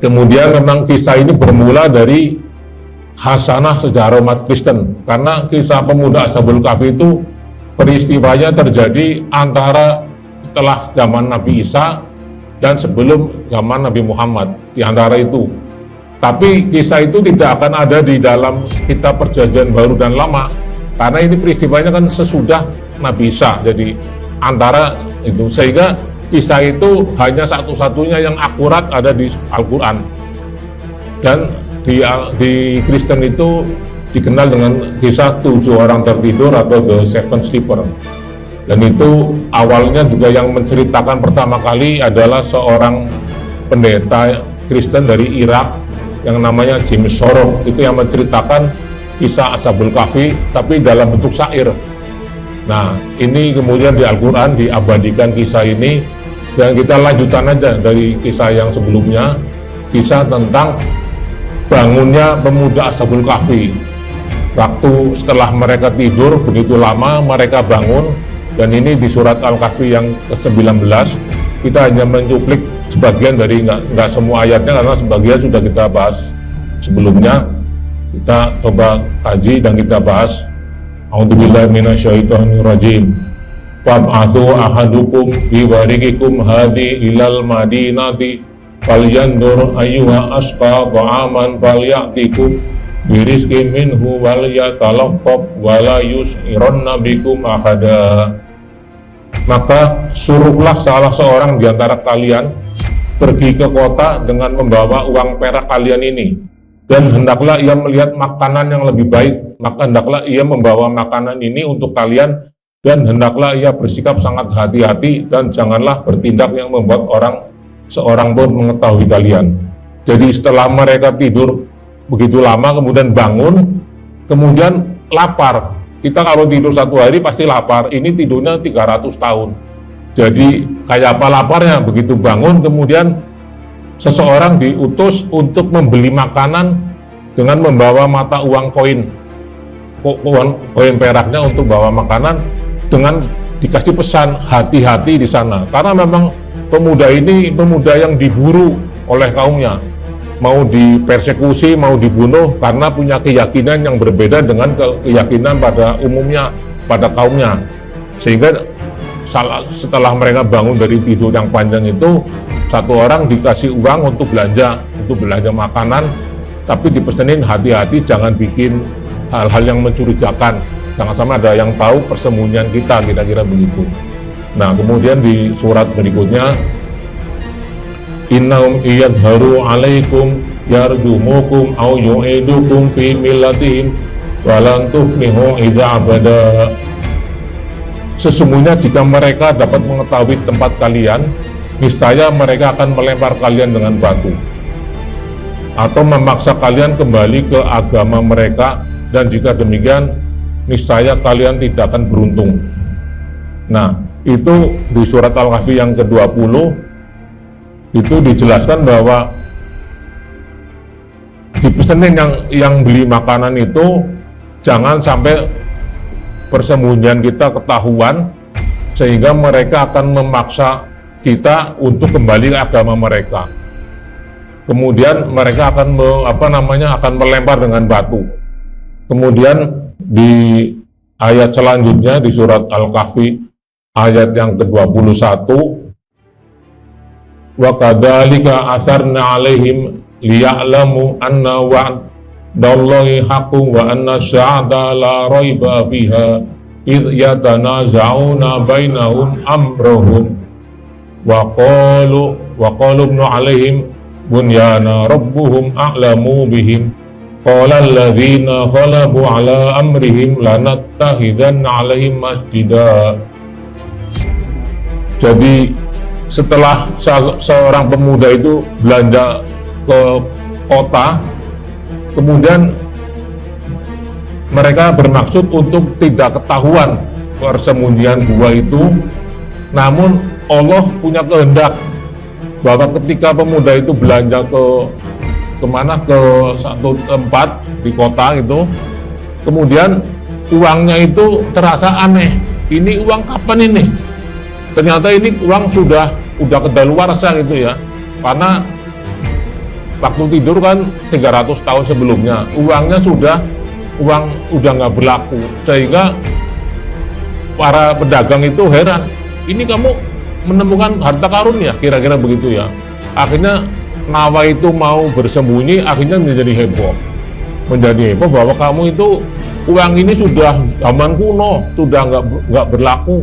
Kemudian memang kisah ini bermula dari hasanah sejarah umat Kristen, karena kisah pemuda Ashabul Kahfi itu peristiwanya terjadi antara setelah zaman Nabi Isa dan sebelum zaman Nabi Muhammad, di antara itu. Tapi kisah itu tidak akan ada di dalam kitab Perjanjian Baru dan Lama, karena ini peristiwanya kan sesudah Nabi Isa, jadi antara itu, sehingga kisah itu hanya satu-satunya yang akurat ada di Al-Quran. Dan di Kristen itu dikenal dengan kisah 7 orang tertidur atau The Seven Sleeper. Dan itu awalnya juga yang menceritakan pertama kali adalah seorang pendeta Kristen dari Irak yang namanya James Sorrow. Itu yang menceritakan kisah Ashabul Kahfi tapi dalam bentuk syair. Nah, ini kemudian di Al-Quran diabadikan kisah ini, dan kita lanjutan aja dari kisah yang sebelumnya, kisah tentang bangunnya pemuda Ashabul Kahfi. Waktu setelah mereka tidur begitu lama, mereka bangun, dan ini di surat Al-Kahfi yang ke-19. Kita hanya mencuplik sebagian dari, nggak semua ayatnya, karena sebagian sudah kita bahas sebelumnya. Kita coba kaji dan kita bahas. A'udzubillahi minasyaitonirrajim. Fab'athu ahadukum biwarikikum hadi ilal madinati falyandur ayyuha asqa ta'aman falyatikum birizqi minhu wal yatalaqqaf wala yus'iranna bikum ahada. Maka suruhlah salah seorang di antara kalian pergi ke kota dengan membawa uang perak kalian ini, dan hendaklah ia melihat makanan yang lebih baik, maka hendaklah ia membawa makanan ini untuk kalian, dan hendaklah ia bersikap sangat hati-hati dan janganlah bertindak yang membuat seorang pun mengetahui kalian. Jadi setelah mereka tidur begitu lama, kemudian bangun, kemudian lapar. Kita kalau tidur 1 hari pasti lapar, ini tidurnya 300 tahun. Jadi kayak apa laparnya? Begitu bangun, kemudian seseorang diutus untuk membeli makanan dengan membawa mata uang koin peraknya untuk bawa makanan, dengan dikasih pesan hati-hati di sana, karena memang pemuda ini pemuda yang diburu oleh kaumnya, mau dipersekusi, mau dibunuh karena punya keyakinan yang berbeda dengan keyakinan pada umumnya, pada kaumnya. Sehingga setelah mereka bangun dari tidur yang panjang itu, satu orang dikasih uang untuk belanja makanan, tapi dipesenin hati-hati jangan bikin hal-hal yang mencurigakan, jangan sampai ada yang tahu persembunyian kita, kira-kira begitu. Nah, kemudian di surat berikutnya, innahum iyadharu alaikum yarjumukum au yu'idukum fi millatihim walan tuflihu idza abada. Sesungguhnya jika mereka dapat mengetahui tempat kalian, niscaya mereka akan melempar kalian dengan batu atau memaksa kalian kembali ke agama mereka, dan jika demikian niscaya kalian tidak akan beruntung. Nah, itu di surat Al-Kahfi yang ke-20 itu dijelaskan bahwa dipesenin yang beli makanan itu jangan sampai persembunyian kita ketahuan, sehingga mereka akan memaksa kita untuk kembali ke agama mereka. Kemudian mereka akan akan melempar dengan batu. Kemudian di ayat selanjutnya di surat Al-Kahfi ayat yang ke-21, wa kadzalika asarna alaihim liya'lamu anna wa'dallahi haqqun wa anna sya'ata la raiba fiha idh yatanaza'una bainahum amrahum wa qalu ibnu alaihim bunyana rabbuhum a'lamu bihim qala alladhina khalabu ala amrihim lanattakhidanna alaihim masjida. Jadi setelah seorang pemuda itu belanja ke kota, kemudian mereka bermaksud untuk tidak ketahuan persembunyian gua itu, namun Allah punya kehendak bahwa ketika pemuda itu belanja ke satu tempat di kota itu, kemudian uangnya itu terasa aneh. Ini uang kapan ini? Ternyata ini uang sudah kedaluarsa gitu ya, karena Waktu tidur kan 300 tahun sebelumnya, uang udah nggak berlaku, sehingga para pedagang itu heran, ini kamu menemukan harta karun ya, kira-kira begitu ya. Akhirnya Nawa itu mau bersembunyi, akhirnya menjadi heboh bahwa kamu itu uang ini sudah zaman kuno, sudah nggak berlaku.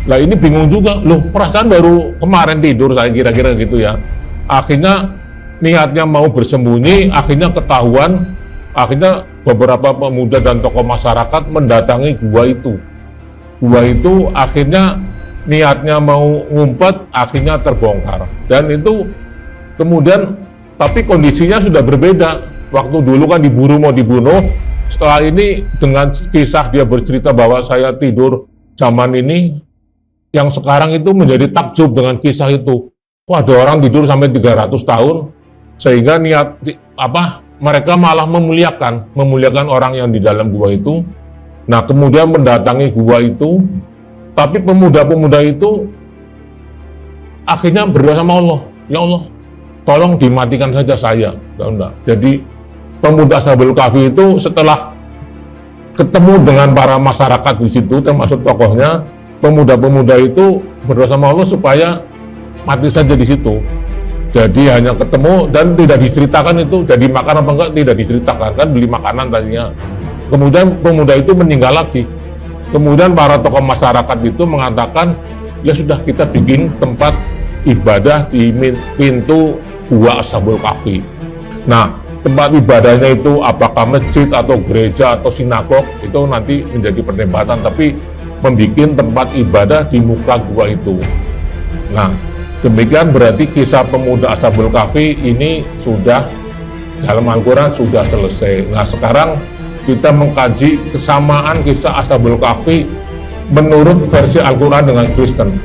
Nah ini bingung juga, loh perasaan baru kemarin tidur saya, kira-kira gitu ya. Akhirnya niatnya mau bersembunyi, akhirnya ketahuan, akhirnya beberapa pemuda dan tokoh masyarakat mendatangi gua itu. Gua itu akhirnya niatnya mau ngumpet, akhirnya terbongkar. Dan itu kemudian, tapi kondisinya sudah berbeda. Waktu dulu kan diburu mau dibunuh, setelah ini dengan kisah dia bercerita bahwa saya tidur zaman ini, yang sekarang itu menjadi takjub dengan kisah itu. Kok ada orang tidur sampai 300 tahun, sehingga mereka malah memuliakan orang yang di dalam gua itu. Nah kemudian mendatangi gua itu, tapi pemuda-pemuda itu akhirnya berdoa sama Allah, ya Allah tolong dimatikan saja saya. Jadi pemuda Ashabul Kahfi itu setelah ketemu dengan para masyarakat di situ, termasuk tokohnya, pemuda-pemuda itu berdoa sama Allah supaya mati saja di situ. Jadi hanya ketemu dan tidak diceritakan itu jadi makan apa enggak, tidak diceritakan, kan beli makanan tadinya. Kemudian pemuda itu meninggal lagi. Kemudian para tokoh masyarakat itu mengatakan, ya sudah kita bikin tempat ibadah di pintu gua Ashabul Kahfi. Nah tempat ibadahnya itu apakah masjid atau gereja atau sinagog itu nanti menjadi perdebatan, tapi membuat tempat ibadah di muka gua itu. Nah demikian berarti kisah pemuda Ashabul Kahfi ini sudah dalam Al-Quran sudah selesai. Nah sekarang kita mengkaji kesamaan kisah Ashabul Kahfi menurut versi Al-Quran dengan Kristen.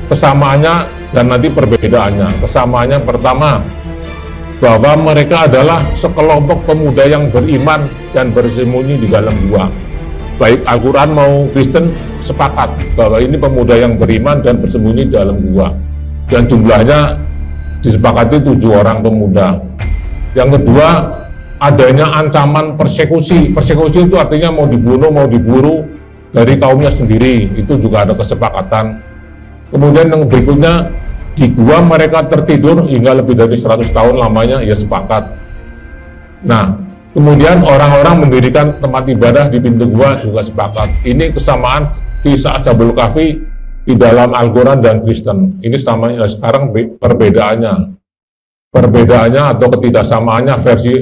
Kesamaannya dan nanti perbedaannya. Kesamaannya pertama, bahwa mereka adalah sekelompok pemuda yang beriman dan bersembunyi di dalam gua. Baik Al-Quran mau Kristen sepakat bahwa ini pemuda yang beriman dan bersembunyi di dalam gua. Dan jumlahnya disepakati 7 orang pemuda. Yang kedua, adanya ancaman persekusi. Persekusi itu artinya mau dibunuh, mau diburu dari kaumnya sendiri. Itu juga ada kesepakatan. Kemudian yang berikutnya, di gua mereka tertidur hingga lebih dari 100 tahun lamanya, ya sepakat. Nah, kemudian orang-orang mendirikan tempat ibadah di pintu gua juga sepakat. Ini kesamaan kisah Ashabul Kahfi di dalam Al-Quran dan Kristen. Ini samanya. Sekarang perbedaannya atau ketidaksamaannya versi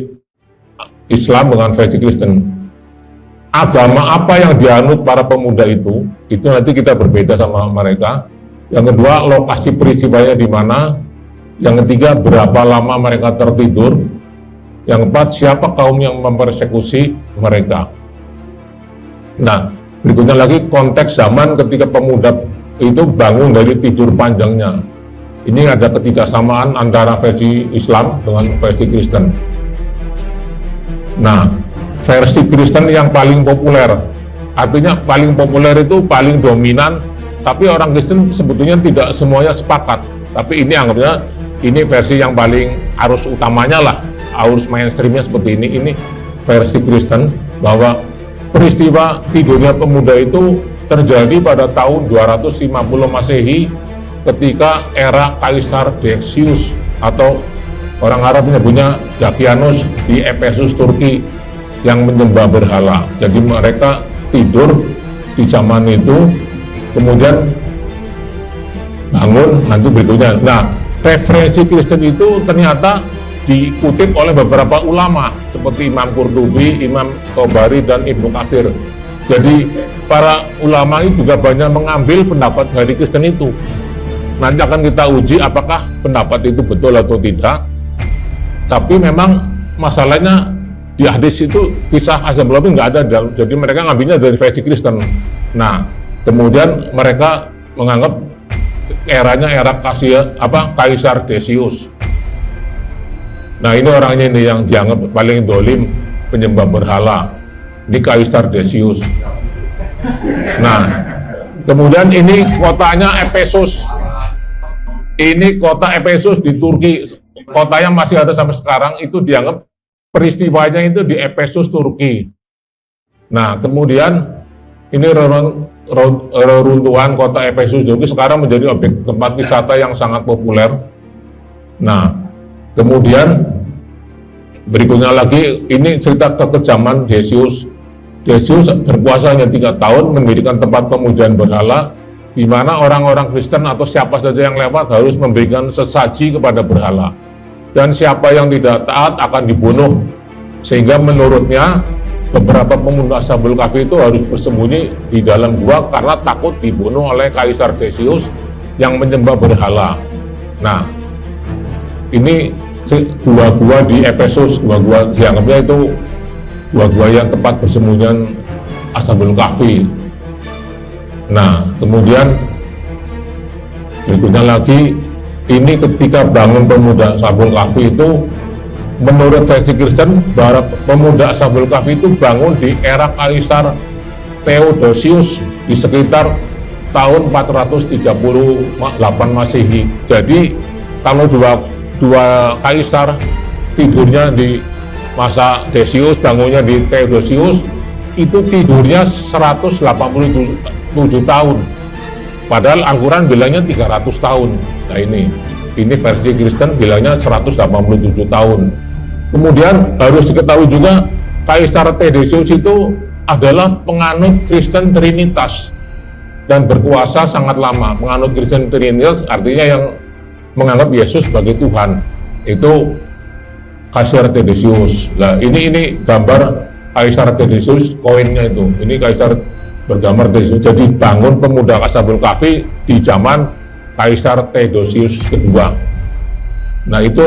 Islam dengan versi Kristen. Agama apa yang dianut para pemuda itu nanti kita berbeda sama mereka. Yang kedua, lokasi peristiwanya di mana. Yang ketiga, berapa lama mereka tertidur. Yang keempat, siapa kaum yang mempersekusi mereka. Nah, berikutnya lagi konteks zaman ketika pemuda itu bangun dari tidur panjangnya. Ini ada ketidaksamaan antara versi Islam dengan versi Kristen. Nah, versi Kristen yang paling populer, artinya paling populer itu paling dominan, tapi orang Kristen sebetulnya tidak semuanya sepakat. Tapi ini anggapnya ini versi yang paling arus utamanya lah, arus mainstreamnya seperti ini. Ini versi Kristen bahwa peristiwa tidurnya pemuda itu terjadi pada tahun 250 Masehi ketika era Kaisar Decius atau orang Arab menyebutnya Dakianus di Efesus, Turki, yang menyembah berhala. Jadi mereka tidur di zaman itu, kemudian bangun nanti berikutnya. Nah, referensi Kristen itu ternyata dikutip oleh beberapa ulama seperti Imam Qurtubi, Imam Tobari, dan Ibnu Katsir. Jadi para ulama ini juga banyak mengambil pendapat dari Kristen itu. Nanti akan kita uji apakah pendapat itu betul atau tidak. Tapi memang masalahnya di hadis itu kisah Ashabul Kahfi nggak ada, jadi mereka ngambilnya dari versi Kristen. Nah, kemudian mereka menganggap eranya era Kaisar Decius. Nah, ini orangnya ini yang dianggap paling dolim, penyembah berhala. Ini Kaisar Decius. Nah, kemudian ini kotanya Efesus. Ini kota Efesus di Turki, kota yang masih ada sampai sekarang itu dianggap peristiwanya itu di Efesus, Turki. Nah, kemudian ini reruntuhan kota Efesus Turki sekarang menjadi objek tempat wisata yang sangat populer. Nah, kemudian berikutnya lagi ini cerita kekejaman Decius. Decius berkuasa hanya 3 tahun, mendirikan tempat pemujaan berhala, di mana orang-orang Kristen atau siapa saja yang lewat harus memberikan sesaji kepada berhala. Dan siapa yang tidak taat akan dibunuh. Sehingga menurutnya beberapa pemuda Ashabul Kahfi itu harus bersembunyi di dalam gua karena takut dibunuh oleh Kaisar Decius yang menyembah berhala. Nah, ini gua-gua di Efesus, gua-gua dianggapnya itu gua-gua yang tempat persembunyian Ashabul Kahfi. Nah, kemudian berikutnya lagi, ini ketika bangun pemuda Ashabul Kahfi itu, menurut versi Kristen, pemuda Ashabul Kahfi itu bangun di era Kaisar Theodosius di sekitar tahun 438 Masehi. Jadi kalau dua kaisar tidurnya di masa Decius, bangunnya di Theodosius, itu tidurnya 187 tahun. Padahal Al-Quran bilangnya 300 tahun. Nah ini versi Kristen bilangnya 187 tahun. Kemudian harus diketahui juga Kaisar Theodosius itu adalah penganut Kristen Trinitas dan berkuasa sangat lama. Penganut Kristen Trinitas artinya yang menganggap Yesus sebagai Tuhan. Itu Kaisar Theodosius. Nah, ini gambar Kaisar Theodosius, koinnya itu. Ini Kaisar bergambar Theodosius. Jadi bangun pemuda Ashabul Kahfi di zaman Kaisar Theodosius kedua. Nah, itu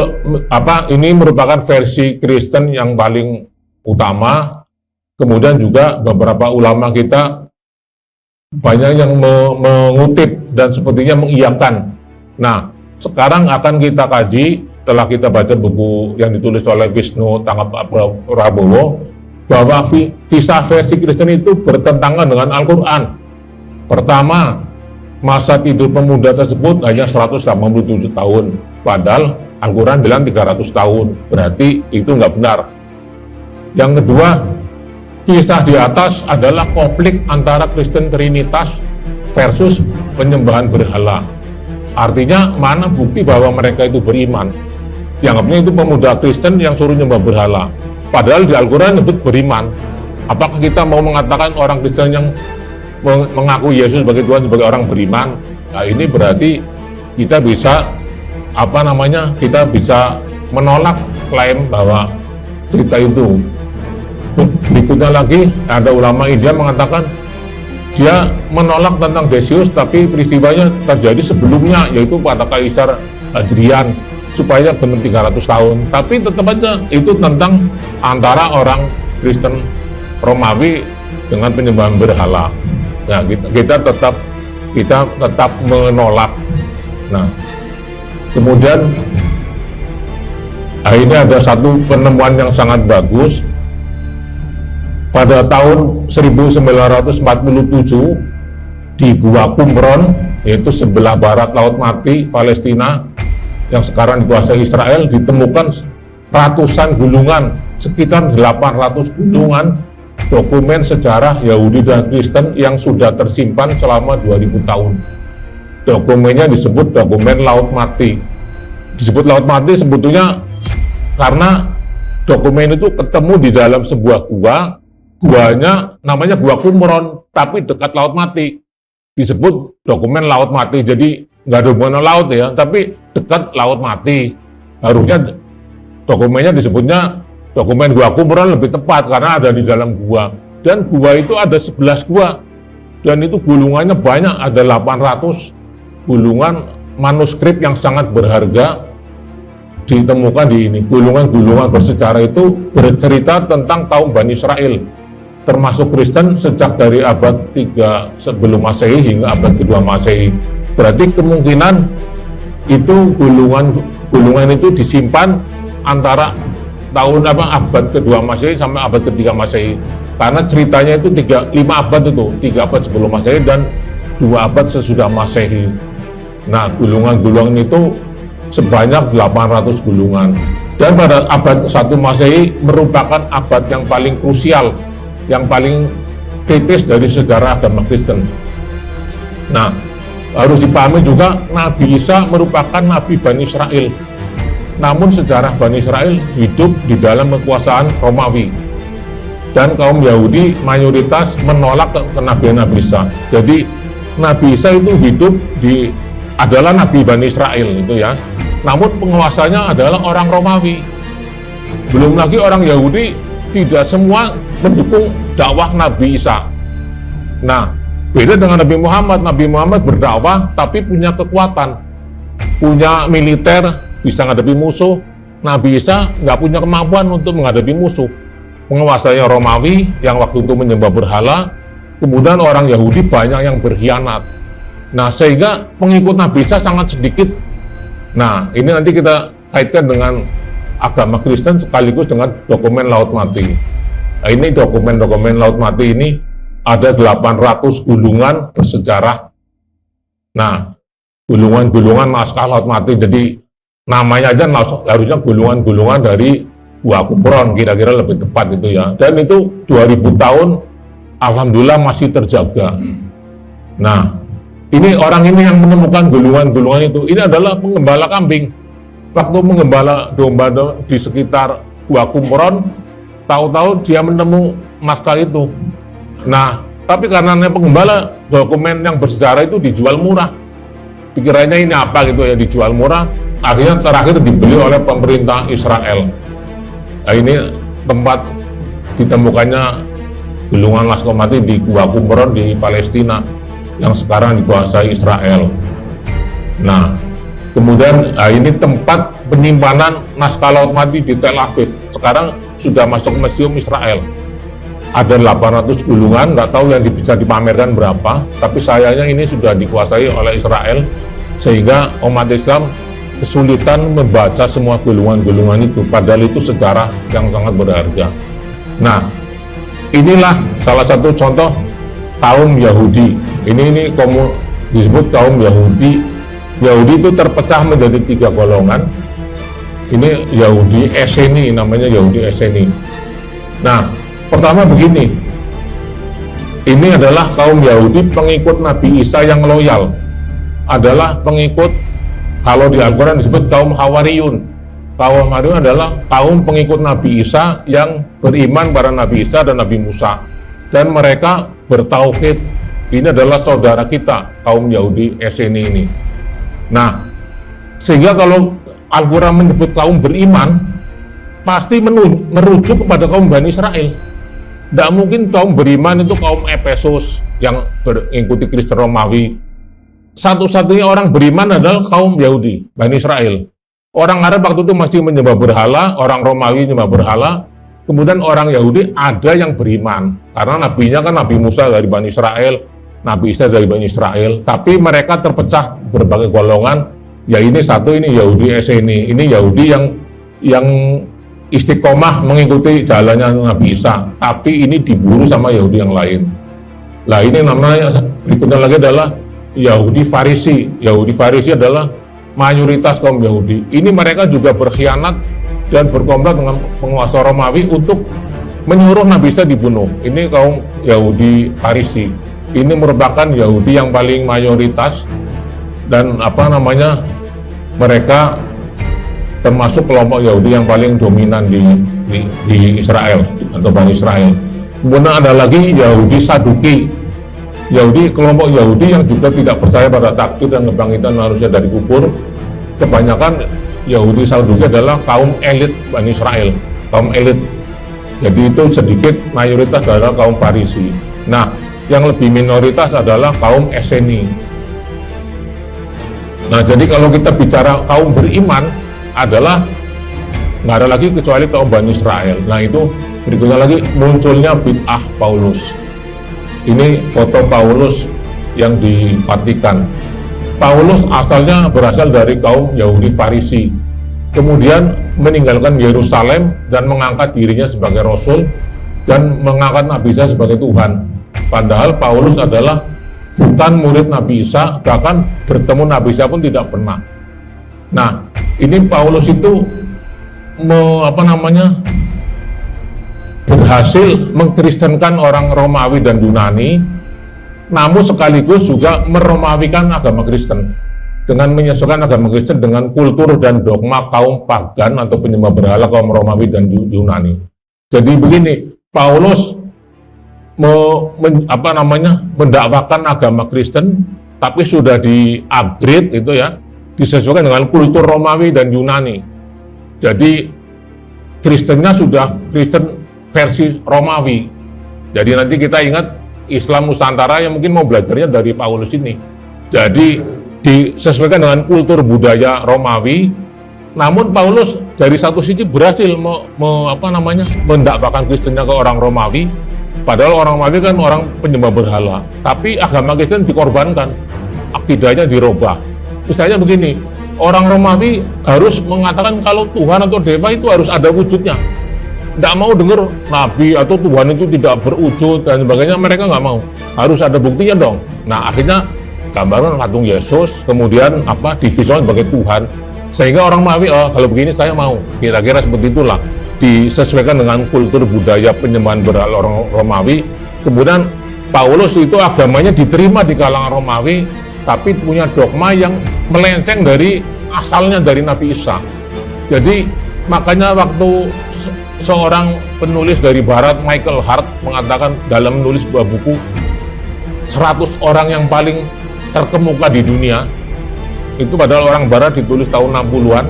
ini merupakan versi Kristen yang paling utama. Kemudian juga beberapa ulama kita banyak yang mengutip dan sepertinya mengiyakan. Nah, sekarang akan kita kaji setelah kita baca buku yang ditulis oleh Wisnu Tanggap Prabowo, bahwa kisah versi Kristen itu bertentangan dengan Al-Quran. Pertama, masa tidur pemuda tersebut hanya 187 tahun, padahal Al-Quran bilang 300 tahun, berarti itu nggak benar. Yang kedua, kisah di atas adalah konflik antara Kristen Trinitas versus penyembahan berhala. Artinya mana bukti bahwa mereka itu beriman? Dianggapnya itu pemuda Kristen yang suruh nyembah berhala. Padahal di Al-Quran nyebut beriman. Apakah kita mau mengatakan orang Kristen yang mengaku Yesus sebagai Tuhan sebagai orang beriman? Nah, ini berarti kita bisa kita bisa menolak klaim bahwa cerita itu. Berikutnya lagi ada ulama India mengatakan dia menolak tentang Decius, tapi peristiwanya terjadi sebelumnya, yaitu pada Kaisar Hadrian, supaya benar 300 tahun. Tapi tetap aja itu tentang antara orang Kristen Romawi dengan penyembahan berhala. Nah, kita tetap menolak. Nah, kemudian ini ada satu penemuan yang sangat bagus. Pada tahun 1947 di Gua Qumran, yaitu sebelah barat Laut Mati Palestina yang sekarang dikuasai Israel, ditemukan ratusan gulungan, sekitar 800 gulungan dokumen sejarah Yahudi dan Kristen yang sudah tersimpan selama 2000 tahun. Dokumennya disebut dokumen Laut Mati. Disebut Laut Mati sebetulnya karena dokumen itu ketemu di dalam sebuah guanya namanya Gua Qumran, tapi dekat Laut Mati. Disebut dokumen Laut Mati, jadi nggak ada hubungan laut ya, tapi dekat Laut Mati. Harusnya dokumennya disebutnya dokumen Gua Qumran lebih tepat karena ada di dalam gua. Dan gua itu ada 11 gua. Dan itu gulungannya banyak, ada 800 gulungan manuskrip yang sangat berharga ditemukan di ini. Gulungan-gulungan bersejarah itu bercerita tentang kaum Bani Israel, termasuk Kristen sejak dari abad 3 sebelum Masehi hingga abad kedua Masehi. Berarti kemungkinan itu gulungan itu disimpan antara abad kedua Masehi sampai abad ketiga Masehi. Karena ceritanya itu 5 abad itu, 3 abad sebelum Masehi dan 2 abad sesudah Masehi. Nah, gulungan-gulungan itu sebanyak 800 gulungan. Dan pada abad 1 Masehi merupakan abad yang paling krusial, yang paling kritis dari sejarah agama Kristen. Nah, harus dipahami juga Nabi Isa merupakan Nabi Bani Israel. Namun sejarah Bani Israel hidup di dalam kekuasaan Romawi. Dan kaum Yahudi mayoritas menolak kenabian Nabi Isa. Jadi Nabi Isa itu hidup adalah Nabi Bani Israel itu ya. Namun penguasanya adalah orang Romawi. Belum lagi orang Yahudi tidak semua mendukung dakwah Nabi Isa. Nah, beda dengan Nabi Muhammad. Nabi Muhammad berdakwah tapi punya kekuatan, punya militer, bisa menghadapi musuh. Nabi Isa nggak punya kemampuan untuk menghadapi musuh. Penguasanya Romawi yang waktu itu menyembah berhala, kemudian orang Yahudi banyak yang berkhianat. Nah, sehingga pengikut Nabi Isa sangat sedikit. Nah, ini nanti kita kaitkan dengan agama Kristen sekaligus dengan dokumen Laut Mati. Nah, ini dokumen-dokumen Laut Mati ini ada 800 gulungan bersejarah. Nah, gulungan-gulungan naskah Laut Mati. Jadi namanya aja harusnya gulungan-gulungan dari Gua Qumran, kira-kira lebih tepat itu ya. Dan itu 2000 tahun alhamdulillah masih terjaga. Nah, ini orang ini yang menemukan gulungan-gulungan itu. Ini adalah penggembala kambing. Waktu menggembala domba di sekitar Gua Qumran, tahu-tahu dia menemu naskah itu. Nah, tapi karena penggembala, dokumen yang bersejarah itu dijual murah. Pikirannya ini apa gitu ya, dijual murah. Akhirnya terakhir dibeli oleh pemerintah Israel. Nah, ini tempat ditemukannya gulungan naskah mati di Gua Qumran di Palestina yang sekarang dikuasai Israel. Nah, kemudian ini tempat penyimpanan naskah Laut Mati di Tel Aviv. Sekarang sudah masuk museum Israel. Ada 800 gulungan, nggak tahu yang bisa dipamerkan berapa, tapi sayangnya ini sudah dikuasai oleh Israel, sehingga umat Islam kesulitan membaca semua gulungan-gulungan itu, padahal itu sejarah yang sangat berharga. Nah, inilah salah satu contoh kaum Yahudi. Ini disebut kaum Yahudi. Yahudi itu terpecah menjadi 3 golongan. Ini Yahudi Esseni, namanya Yahudi Esseni. Nah, pertama begini, ini adalah kaum Yahudi pengikut Nabi Isa yang loyal, adalah pengikut, kalau di Al-Quran disebut kaum Hawariyun. Kaum Hawariyun adalah kaum pengikut Nabi Isa yang beriman pada Nabi Isa dan Nabi Musa, dan mereka bertauhid. Ini adalah saudara kita, kaum Yahudi Esseni ini. Nah, sehingga kalau Al-Quran menyebut kaum beriman, pasti merujuk kepada kaum Bani Israel. Tidak mungkin kaum beriman itu kaum Efesus yang mengikuti Kristen Romawi. Satu-satunya orang beriman adalah kaum Yahudi, Bani Israel. Orang Arab waktu itu masih menyembah berhala, orang Romawi menyembah berhala. Kemudian orang Yahudi ada yang beriman, karena nabinya kan Nabi Musa dari Bani Israel, Nabi Isa dari Bani Israel. Tapi mereka terpecah berbagai golongan. Ya ini satu, ini Yahudi Esseni. Ini Yahudi yang istiqomah mengikuti jalannya Nabi Isa, tapi ini diburu sama Yahudi yang lain. Nah, ini namanya berikutnya lagi adalah Yahudi Farisi. Yahudi Farisi adalah mayoritas kaum Yahudi. Ini mereka juga berkhianat dan berkomplot dengan penguasa Romawi untuk menyuruh Nabi Isa dibunuh. Ini kaum Yahudi Farisi. Ini merupakan Yahudi yang paling mayoritas dan mereka termasuk kelompok Yahudi yang paling dominan di Israel atau Bani Israel. Kemudian ada lagi Yahudi Saduki. Kelompok Yahudi yang juga tidak percaya pada takdir dan kebangkitan manusia dari kubur. Kebanyakan Yahudi Saduki adalah kaum elit Bani Israel, kaum elit. Jadi itu sedikit, mayoritas adalah kaum Farisi. Nah, yang lebih minoritas adalah kaum Esseni. Nah, jadi kalau kita bicara kaum beriman, adalah nggak ada lagi kecuali kaum Bani Israel. Nah, itu berikutnya lagi munculnya bid'ah Paulus. Ini foto Paulus yang di Vatikan. Paulus asalnya berasal dari kaum Yahudi Farisi, kemudian meninggalkan Yerusalem dan mengangkat dirinya sebagai Rasul dan mengangkat Nabi Isa sebagai Tuhan. Padahal Paulus adalah bukan murid Nabi Isa, bahkan bertemu Nabi Isa pun tidak pernah. Nah, ini Paulus itu berhasil mengkristenkan orang Romawi dan Yunani, namun sekaligus juga meromawikan agama Kristen dengan menyesuaikan agama Kristen dengan kultur dan dogma kaum pagan atau penyembah berhala kaum Romawi dan Yunani. Jadi begini, Paulus mendakwakan agama Kristen, tapi sudah di-upgrade itu ya, disesuaikan dengan kultur Romawi dan Yunani. Jadi Kristennya sudah Kristen versi Romawi. Jadi nanti kita ingat Islam Nusantara yang mungkin mau belajarnya dari Paulus ini. Jadi disesuaikan dengan kultur budaya Romawi. Namun Paulus dari satu sisi berhasil mendakwakan Kristennya ke orang Romawi. Padahal orang Romawi kan orang penyembah berhala. Tapi agama Kristen dikorbankan, akidahnya dirubah. Misalnya begini, orang Romawi harus mengatakan kalau Tuhan atau Dewa itu harus ada wujudnya. Tidak mau dengar Nabi atau Tuhan itu tidak berwujud dan sebagainya, mereka nggak mau. Harus ada buktinya dong. Nah, akhirnya gambaran patung Yesus, kemudian divisualkan sebagai Tuhan. Sehingga orang Romawi, kalau begini saya mau. Kira-kira seperti itulah. Disesuaikan dengan kultur budaya penyembahan berhala orang Romawi. Kemudian Paulus itu agamanya diterima di kalangan Romawi, tapi punya dogma yang melenceng dari asalnya dari Nabi Isa. Jadi makanya waktu seorang penulis dari Barat, Michael Hart, mengatakan dalam menulis sebuah buku 100 orang yang paling terkemuka di dunia, itu padahal orang Barat ditulis tahun 60-an,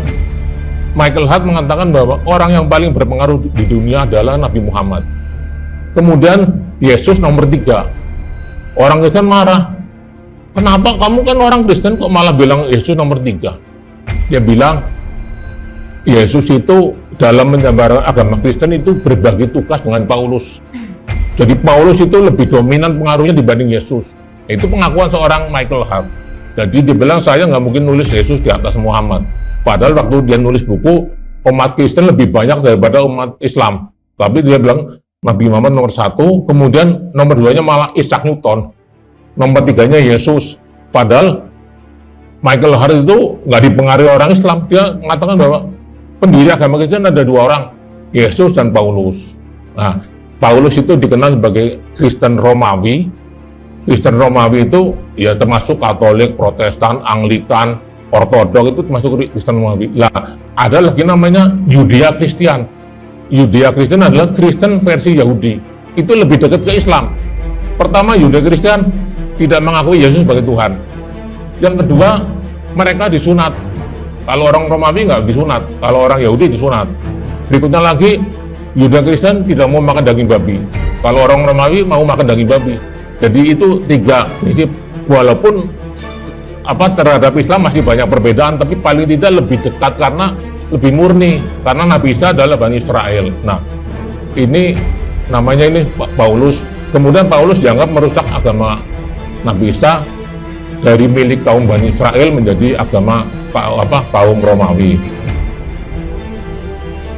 Michael Hart mengatakan bahwa orang yang paling berpengaruh di dunia adalah Nabi Muhammad. Kemudian Yesus nomor 3. Orang Kristen marah. Kenapa kamu kan orang Kristen kok malah bilang Yesus nomor 3? Dia bilang Yesus itu dalam menyebarkan agama Kristen itu berbagi tugas dengan Paulus. Jadi Paulus itu lebih dominan pengaruhnya dibanding Yesus. Itu pengakuan seorang Michael Hart. Jadi dia bilang saya nggak mungkin nulis Yesus di atas Muhammad. Padahal waktu dia nulis buku, umat Kristen lebih banyak daripada umat Islam. Tapi dia bilang Nabi Muhammad nomor 1, kemudian nomor 2-nya malah Isaac Newton. Nomor 3-nya Yesus. Padahal Michael Hart itu nggak dipengaruhi orang Islam. Dia mengatakan bahwa pendiri agama Kristen ada 2 orang, Yesus dan Paulus. Nah, Paulus itu dikenal sebagai Kristen Romawi. Kristen Romawi itu ya termasuk Katolik, Protestan, Anglikan, Ortodok, itu termasuk Kristen Romawi. Nah, ada lagi namanya Yudea Kristen. Yudea Kristen adalah Kristen versi Yahudi. Itu lebih dekat ke Islam. Pertama, Yudea Kristen tidak mengakui Yesus sebagai Tuhan. Yang kedua, mereka disunat. Kalau orang Romawi nggak disunat, kalau orang Yahudi disunat. Berikutnya lagi, Yudea Kristen tidak mau makan daging babi. Kalau orang Romawi mau makan daging babi. Jadi itu 3 prinsip. Walaupun terhadap Islam masih banyak perbedaan, tapi paling tidak lebih dekat karena lebih murni. Karena Nabi Isa adalah Bani Israel. Nah, ini namanya ini Paulus. Kemudian Paulus dianggap merusak agama Nabi Isa dari milik kaum Bani Israel menjadi agama kaum Romawi.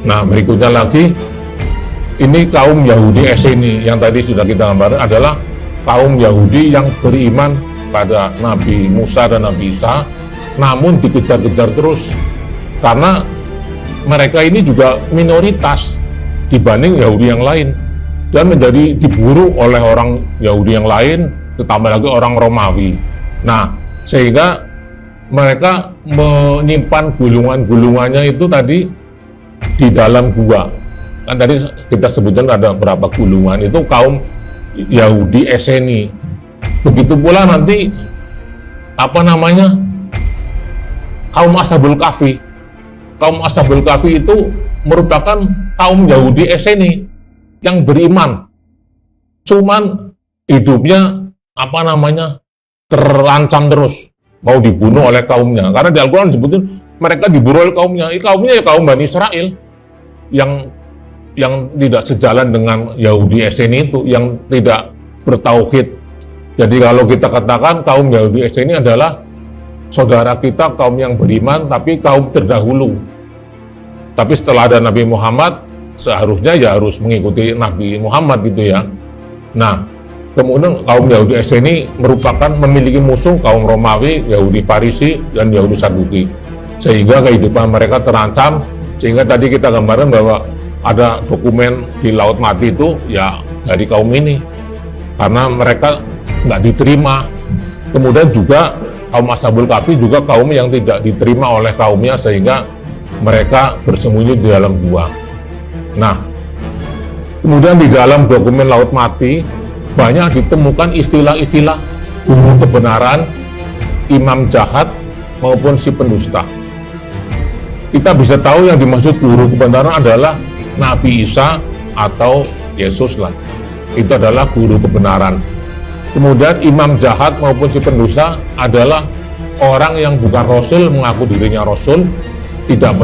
Nah, berikutnya lagi ini kaum Yahudi Eseni yang tadi sudah kita gambarkan adalah kaum Yahudi yang beriman pada Nabi Musa dan Nabi Isa, namun dikejar-kejar terus karena mereka ini juga minoritas dibanding Yahudi yang lain dan menjadi diburu oleh orang Yahudi yang lain, ditambah lagi orang Romawi. Nah, sehingga mereka menyimpan gulungan-gulungannya itu tadi di dalam gua. Kan tadi kita sebutkan ada berapa gulungan, itu kaum Yahudi Eseni. Begitu pula nanti kaum Ashabul Kahfi. Kaum Ashabul Kahfi itu merupakan kaum Yahudi Eseni yang beriman, cuman hidupnya terancam terus, mau dibunuh oleh kaumnya. Karena di Al-Quran disebutin mereka diburu oleh kaumnya. Kaumnya ya kaum Bani Israel yang tidak sejalan dengan Yahudi Eseni itu, yang tidak bertauhid. Jadi kalau kita katakan kaum Yahudi Eseni adalah saudara kita, kaum yang beriman, tapi kaum terdahulu. Tapi setelah ada Nabi Muhammad, seharusnya ya harus mengikuti Nabi Muhammad gitu ya. Nah, kemudian kaum Yahudi Eseni memiliki musuh kaum Romawi, Yahudi Farisi, dan Yahudi Saduki. sehingga kehidupan mereka terancam. Sehingga tadi kita gambarkan bahwa ada dokumen di Laut Mati itu ya dari kaum ini, karena mereka nggak diterima. Kemudian juga kaum Ashabul Kahfi juga kaum yang tidak diterima oleh kaumnya, sehingga mereka bersembunyi di dalam gua. Nah, kemudian di dalam dokumen Laut Mati banyak ditemukan istilah-istilah guru kebenaran, imam jahat, maupun si pendusta. Kita bisa tahu yang dimaksud guru kebenaran adalah Nabi Isa atau Yesus lah. Itu adalah guru kebenaran. Kemudian imam jahat maupun si pendusta adalah orang yang bukan Rasul, mengaku dirinya Rasul, tidak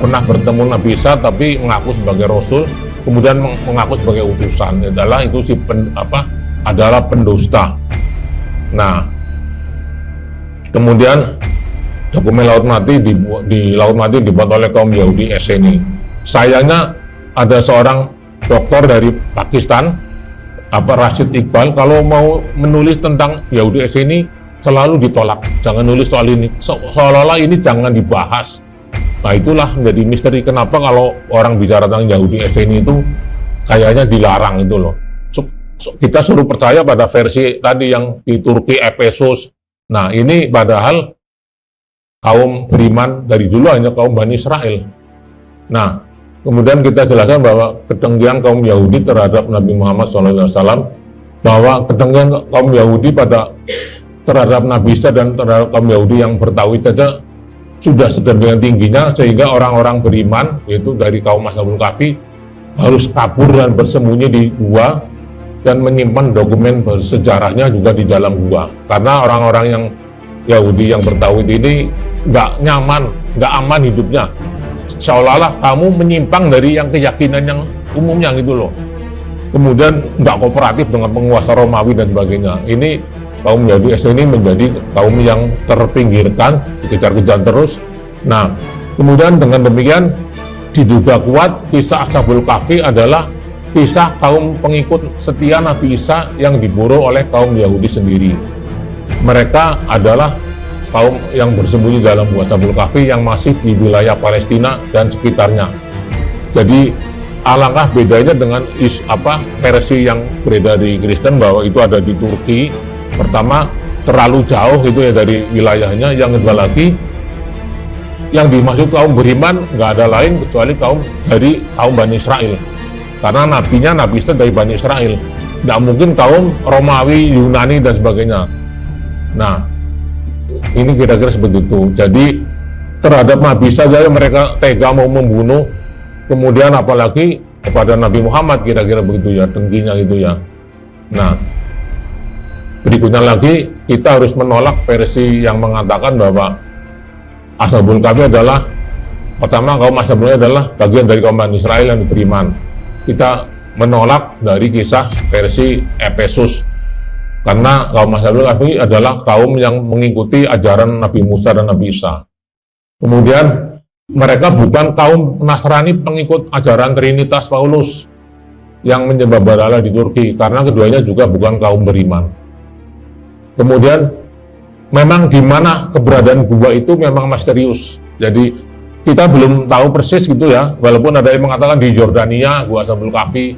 pernah bertemu Nabi Isa, tapi mengaku sebagai Rasul, kemudian mengaku sebagai utusan. Adalah itu adalah pendusta. Nah, kemudian dokumen Laut Mati di Laut Mati dibuat oleh kaum Yahudi Esseni. Sayangnya ada seorang doktor dari Pakistan, Rashid Iqbal, kalau mau menulis tentang Yahudi Esseni selalu ditolak. Jangan nulis soal ini, seolah-olah ini jangan dibahas. Nah, itulah menjadi misteri kenapa kalau orang bicara tentang Yahudi Esseni itu kayaknya dilarang itu loh. Kita suruh percaya pada versi tadi yang di Turki, Efesus. Nah, ini padahal kaum beriman dari dulu hanya kaum Bani Israel. Nah, kemudian kita jelaskan bahwa kedengkian kaum Yahudi terhadap Nabi Muhammad SAW, bahwa kedengkian kaum Yahudi terhadap Nabi Isa dan terhadap kaum Yahudi yang bertauhid saja sudah sedemikian tingginya, sehingga orang-orang beriman, yaitu dari kaum Ashabul Kahfi, harus kabur dan bersembunyi di gua dan menyimpan dokumen bersejarahnya juga di dalam gua. Karena orang-orang yang Yahudi yang bertauhid ini nggak nyaman, nggak aman hidupnya, seolah-olah kamu menyimpang dari yang keyakinan yang umumnya gitu loh. Kemudian nggak kooperatif dengan penguasa Romawi dan sebagainya. Ini kaum Yahudi ini menjadi kaum yang terpinggirkan, dikejar-kejar terus. Nah, kemudian dengan demikian diduga kuat kisah Ashabul Kahfi adalah kisah kaum pengikut setia Nabi Isa yang diburu oleh kaum Yahudi sendiri. Mereka adalah kaum yang bersembunyi dalam gua Ashabul Kahfi yang masih di wilayah Palestina dan sekitarnya. Jadi alangkah bedanya dengan versi yang beredar di Kristen, bahwa itu ada di Turki. Pertama, terlalu jauh itu ya dari wilayahnya. Yang kedua lagi, yang dimaksud kaum beriman nggak ada lain kecuali kaum Bani Israel, karena nabinya Nabi Isa dari Bani Israel, nggak mungkin kaum Romawi, Yunani dan sebagainya. Nah, ini kira-kira seperti itu. Jadi terhadap Nabi Isa saja mereka tega mau membunuh, kemudian apalagi kepada Nabi Muhammad, kira-kira begitu ya, dengkinya gitu ya. Nah, berikutnya lagi kita harus menolak versi yang mengatakan bahwa Ashabul Kahfi adalah, pertama, kaum Ashabul Kahfi adalah bagian dari kaum Bani Israel yang beriman. Kita menolak dari kisah versi Efesus, karena kaum Ashabul Kahfi adalah kaum yang mengikuti ajaran Nabi Musa dan Nabi Isa. Kemudian mereka bukan kaum Nasrani pengikut ajaran Trinitas Paulus yang menyembah berhala di Turki, karena keduanya juga bukan kaum beriman. Kemudian memang di mana keberadaan gua itu memang misterius. Jadi kita belum tahu persis gitu ya, walaupun ada yang mengatakan di Jordania gua Ashabul Kahfi,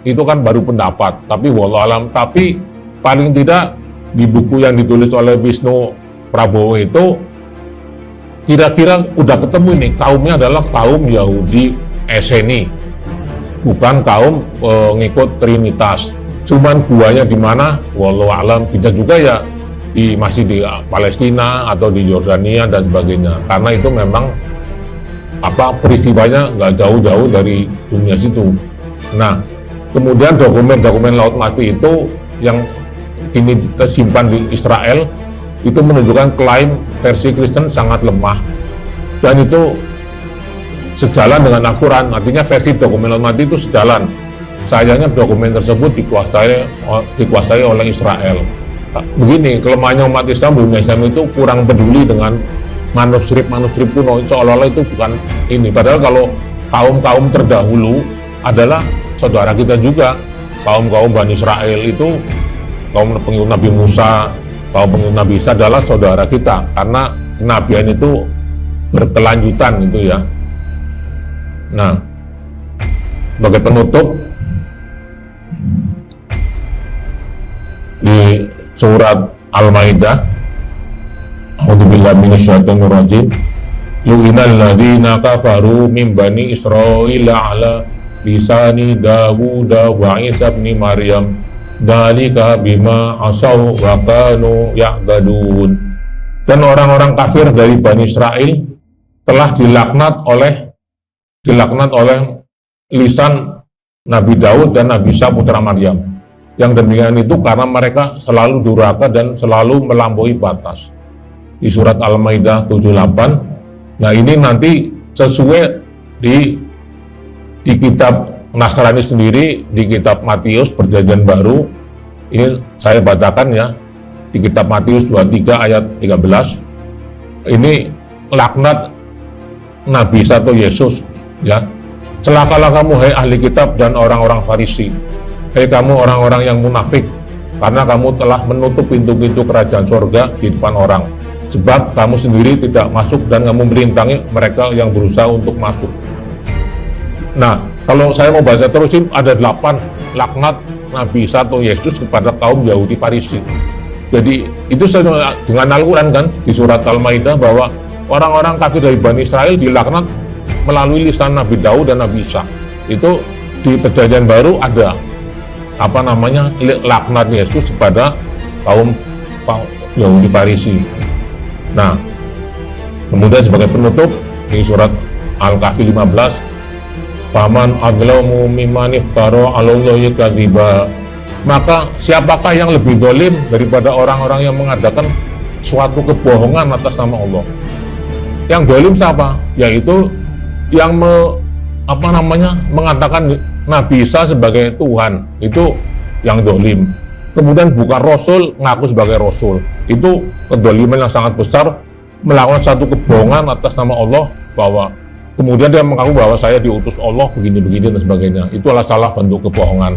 itu kan baru pendapat, tapi wallahu alam. Tapi paling tidak di buku yang ditulis oleh Wisnu Prabowo itu kira-kira udah ketemu nih, kaumnya adalah kaum Yahudi Esseni, bukan kaum pengikut Trinitas. Cuman guanya di mana, wallahu alam, bisa juga ya masih di Palestina atau di Yordania dan sebagainya, karena itu memang peristiwanya nggak jauh-jauh dari dunia situ. Nah, kemudian dokumen Laut Mati itu yang kini tersimpan di Israel itu menunjukkan klaim versi Kristen sangat lemah, dan itu sejalan dengan Al-Quran. Artinya versi dokumen Laut Mati itu sejalan. Sayangnya dokumen tersebut dikuasai oleh Israel. Begini, kelemahannya umat Islam, dunia Islam itu kurang peduli dengan manuskrip kuno, seolah-olah itu bukan ini. Padahal kalau kaum-kaum terdahulu adalah saudara kita juga. Kaum-kaum Bani Israel itu, kaum pengikut Nabi Musa, kaum pengikut Nabi Isa adalah saudara kita, karena kenabian itu berkelanjutan gitu ya. Nah, sebagai penutup di surat Al-Maidah, A'udzubillahi minasyaitonirrajim, lu'inal ladzina kafaru min bani Israila ala lisani Dawud wa Isa ibn Maryam dzalika bima asaw wa kanu ya'tadun. Dan orang-orang kafir dari Bani Israel telah dilaknat oleh lisan Nabi Daud dan Nabi Isa putra Maryam. Yang demikian itu karena mereka selalu durhaka dan selalu melampaui batas. Di surat Al-Maidah 78. Nah, ini nanti sesuai di kitab Nasrani sendiri, di kitab Matius Perjanjian Baru. Ini saya bacakan ya. Di kitab Matius 23 ayat 13. Ini laknat Nabi Isa atau Yesus ya. Celakalah kamu hai ahli kitab dan orang-orang Farisi. Hai kamu orang-orang yang munafik, karena kamu telah menutup pintu-pintu kerajaan surga di depan orang. Sebab kamu sendiri tidak masuk dan kamu merintangi mereka yang berusaha untuk masuk. Nah, kalau saya mau baca terusin, ada 8 laknat Nabi Isa atau Yesus kepada kaum Yahudi Farisi. Jadi itu dengan Al-Quran kan, di surat Al-Maidah, bahwa orang-orang kafir dari Bani Israel dilaknat melalui lisan Nabi Daud dan Nabi Isa. Itu di Perjanjian Baru ada laknat Yesus kepada kaum Yahudi Farisi. Nah, kemudian sebagai penutup di surat Al-Kahfi 15, faman adlamu mimman iftara 'alallahi kadziba. Maka siapakah yang lebih zalim daripada orang-orang yang mengadakan suatu kebohongan atas nama Allah? Yang zalim siapa? Yaitu yang mengatakan Nabi Isa sebagai Tuhan, itu yang zalim. Kemudian bukan Rasul, ngaku sebagai Rasul. Itu kedzaliman yang sangat besar, melakukan satu kebohongan atas nama Allah, bahwa kemudian dia mengaku bahwa saya diutus Allah begini-begini dan sebagainya. Itu adalah salah bentuk kebohongan.